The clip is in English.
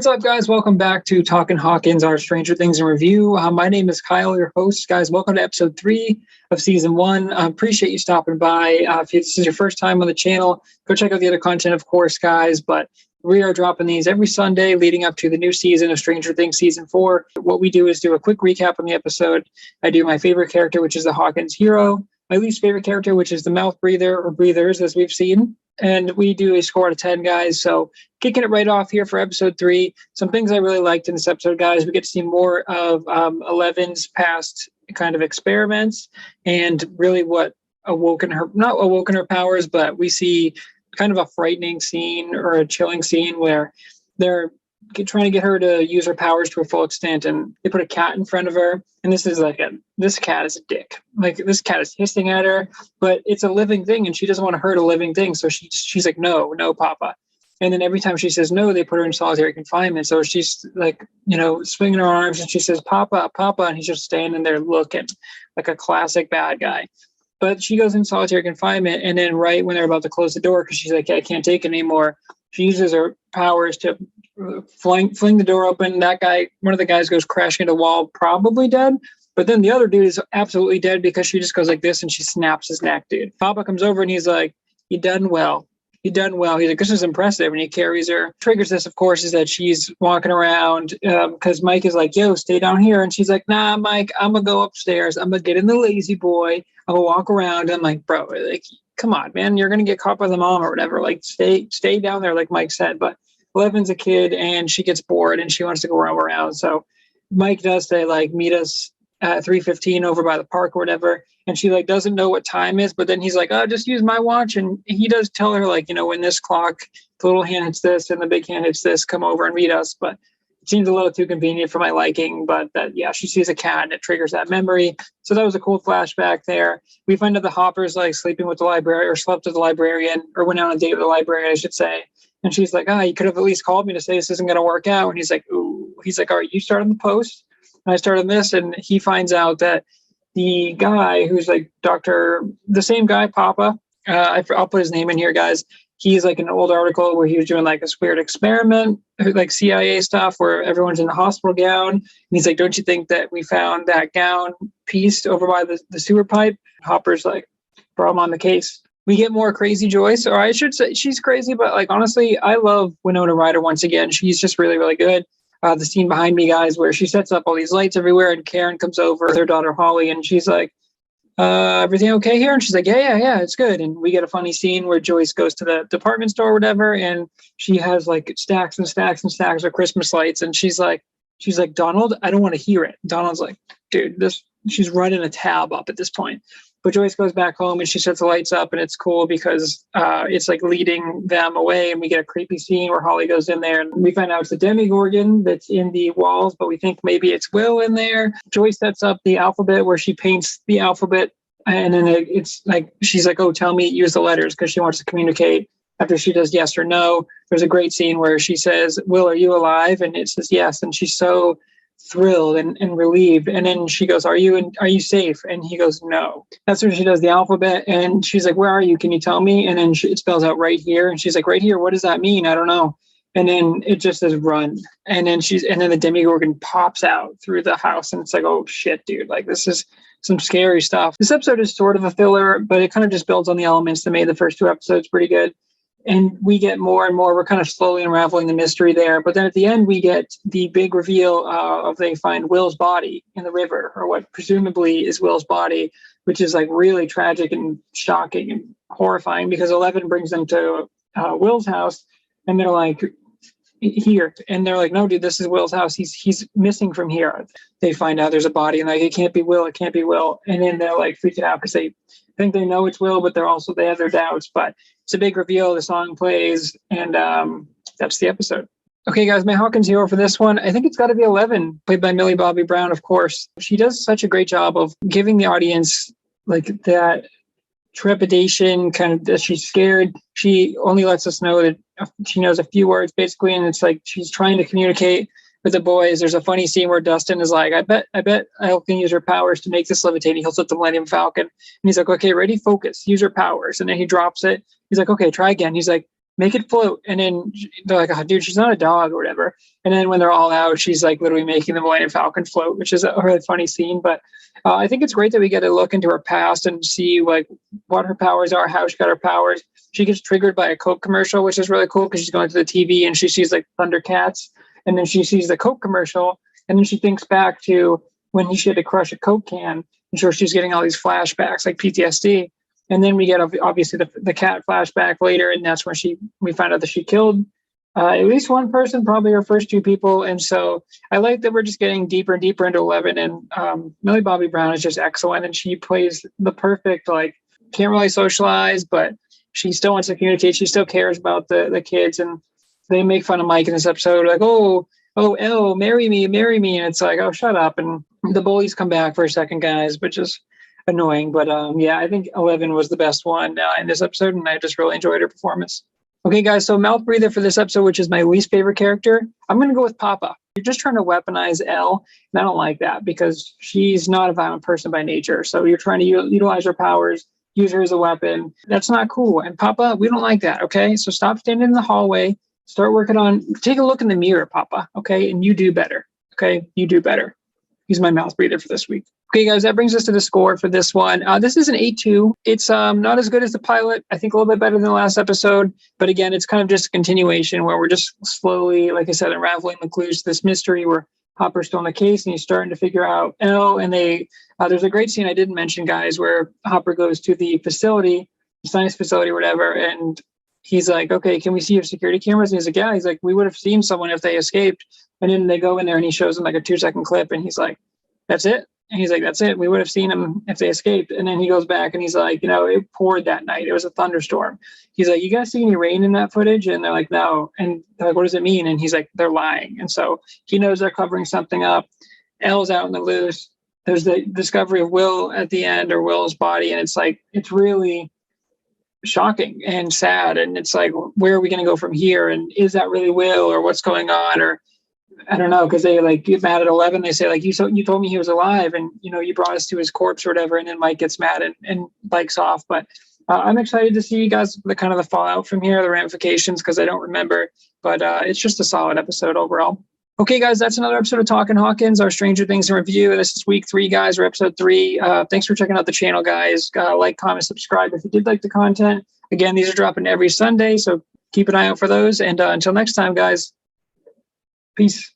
What's up, guys? Welcome back to Talkin Hawkins, our Stranger Things in review. My name is Kyle, your host. Guys, welcome to episode 3 of season 1. Appreciate you stopping by. If this is your first time on the channel, go check out the other content, of course, guys. But we are dropping these every Sunday leading up to the new season of Stranger Things season 4. What we do is do a quick recap on the episode. I do my favorite character, which is the Hawkins hero. My least favorite character, which is the mouth breather or breathers, as we've seen. And we do a score out of 10, guys. So kicking it right off here for episode 3. Some things I really liked in this episode, guys. We get to see more of Eleven's past kind of experiments and really what not awoken her powers, but we see kind of a frightening scene or a chilling scene where they're trying to get her to use her powers to a full extent, and they put a cat in front of her, and this cat is a dick. Like, this cat is hissing at her, but it's a living thing and she doesn't want to hurt a living thing, so she's like, no Papa. And then every time she says no, they put her in solitary confinement. So she's like, swinging her arms and she says, Papa, and he's just standing there looking like a classic bad guy. But she goes in solitary confinement, and then right when they're about to close the door, because she's like, I can't take it anymore, she uses her powers to fling the door open. That guy, one of the guys, goes crashing into the wall, probably dead. But then the other dude is absolutely dead because she just goes like this and she snaps his neck, dude. Papa comes over and he's like, you done well. You done well. He's like, this is impressive. And he carries her. Triggers this, of course, is that she's walking around because Mike is like, yo, stay down here. And she's like, nah, Mike, I'm going to go upstairs. I'm going to get in the lazy boy. I'm going to walk around. I'm like, bro, like, come on, man. You're going to get caught by the mom or whatever. Like, stay down there, like Mike said. But Eleven's a kid and she gets bored and she wants to go roam around. So Mike does say, like, meet us at 3:15 over by the park or whatever. And she like doesn't know what time is, but then he's like, oh, just use my watch. And he does tell her, like, when this clock, the little hand hits this and the big hand hits this, come over and meet us. But it seems a little too convenient for my liking. But she sees a cat and it triggers that memory. So that was a cool flashback there. We find out the Hopper's like sleeping with the librarian, or slept with the librarian, or went on a date with the librarian, I should say. And she's like, you could have at least called me to say this isn't going to work out. And he's like, ooh. He's like, all right, you start on the post. And I started this, and he finds out that the guy who's like the same guy, Papa, I'll put his name in here, guys. He's like an old article where he was doing like this weird experiment, like CIA stuff, where everyone's in a hospital gown. And he's like, don't you think that we found that gown pieced over by the sewer pipe? Hopper's like, bro, I'm on the case. We get more crazy Joyce, or I should say she's crazy, but like, honestly, I love Winona Ryder once again. She's just really, really good. The scene behind me, guys, where she sets up all these lights everywhere, and Karen comes over with her daughter Holly, and she's like, everything okay here? And she's like, yeah, it's good. And we get a funny scene where Joyce goes to the department store or whatever, and she has like stacks and stacks and stacks of Christmas lights, and she's like, Donald, I don't want to hear it. Donald's like, dude, she's running a tab up at this point. But Joyce goes back home and she sets the lights up, and it's cool because it's like leading them away, and we get a creepy scene where Holly goes in there and we find out it's the Demigorgon that's in the walls, but we think maybe it's Will in there. Joyce sets up the alphabet where she paints the alphabet, and then it's like, she's like, oh, tell me, use the letters, because she wants to communicate after she does yes or no. There's a great scene where she says, Will, are you alive? And it says yes, and she's so thrilled and relieved, and then she goes, are you safe? And he goes, no. That's when she does the alphabet, and she's like, where are you, can you tell me? And then it spells out right here, and she's like, right here, what does that mean? I don't know. And then it just says run, and then the Demigorgon pops out through the house, and it's like, oh shit, dude, like, this is some scary stuff. This episode is sort of a filler, but it kind of just builds on the elements that made the first 2 episodes pretty good. And we get more and more. We're kind of slowly unraveling the mystery there. But then at the end, we get the big reveal of they find Will's body in the river, or what presumably is Will's body, which is like really tragic and shocking and horrifying, because Eleven brings them to Will's house, and they're like, here. And they're like, no, dude, this is Will's house. He's missing from here. They find out there's a body, and like, it can't be Will. It can't be Will. And then they're like freaking out because they think they know it's Will, but they have their doubts. But it's a big reveal. The song plays, and that's the episode. Okay, guys, my Hawkins hero for this one, I think it's got to be 11, played by Millie Bobby Brown, of course. She does such a great job of giving the audience like that trepidation, kind of that she's scared. She only lets us know that she knows a few words, basically, and it's like she's trying to communicate with the boys. There's a funny scene where Dustin is like, I bet I can use her powers to make this levitate. He holds up the Millennium Falcon, and he's like, okay, ready, focus, use her powers. And then he drops it. He's like, okay, try again. He's like, make it float. And then they're like, oh, dude, she's not a dog or whatever. And then when they're all out, she's like literally making the Millennium Falcon float, which is a really funny scene. But I think it's great that we get to look into her past and see like what her powers are, how she got her powers. She gets triggered by a Coke commercial, which is really cool because she's going to the TV and she sees like Thundercats, and then she sees the Coke commercial, and then she thinks back to when she had to crush a Coke can, and sure she's getting all these flashbacks like PTSD. And then we get obviously the cat flashback later, and that's when we find out that she killed at least one person, probably her first two people. And so I like that we're just getting deeper and deeper into 11. And Millie Bobby Brown is just excellent, and she plays the perfect, like, can't really socialize, but she still wants to communicate. She still cares about the kids, and they make fun of Mike in this episode, like, oh, Elle, marry me. And it's like, oh, shut up. And the bullies come back for a second, guys, which is annoying. But yeah, I think 11 was the best one in this episode, and I just really enjoyed her performance. Okay, guys, so mouth breather for this episode, which is my least favorite character, I'm going to go with Papa. You're just trying to weaponize Elle, and I don't like that because she's not a violent person by nature. So you're trying to utilize her powers, use her as a weapon. That's not cool. And Papa, we don't like that, okay? So stop standing in the hallway. Start working on, take a look in the mirror, Papa, okay? And you do better, okay? You do better. He's my mouth breather for this week. Okay, guys, that brings us to the score for this one. This is an 8-2. It's not as good as the pilot. I think a little bit better than the last episode. But again, it's kind of just a continuation where we're just slowly, like I said, unraveling the clues to this mystery where Hopper's still in the case and he's starting to figure out Elle. And there's a great scene I didn't mention, guys, where Hopper goes to the facility, the science facility or whatever, and he's like, okay, can we see your security cameras? And he's like, yeah. He's like, we would have seen someone if they escaped. And then they go in there and he shows them like a 2-second clip and he's like, that's it. And he's like, that's it. We would have seen them if they escaped. And then he goes back and he's like, it poured that night. It was a thunderstorm. He's like, you guys see any rain in that footage? And they're like, no. And they're like, what does it mean? And he's like, they're lying. And so he knows they're covering something up. Elle's out in the loose. There's the discovery of Will at the end, or Will's body. And it's like, it's really shocking and sad. And it's like, where are we going to go from here? And is that really Will, or what's going on? Or I don't know, because they like get mad at 11. They say like, you told me he was alive, and you brought us to his corpse or whatever. And then Mike gets mad and bikes off. But I'm excited to see, you guys, the kind of the fallout from here, the ramifications, because I don't remember. But it's just a solid episode overall. Okay, guys, that's another episode of Talkin Hawkins, our Stranger Things in review. This is week 3, guys, or episode 3. Thanks for checking out the channel, guys. Like, comment, subscribe if you did like the content. Again, these are dropping every Sunday, so keep an eye out for those. And until next time, guys, peace.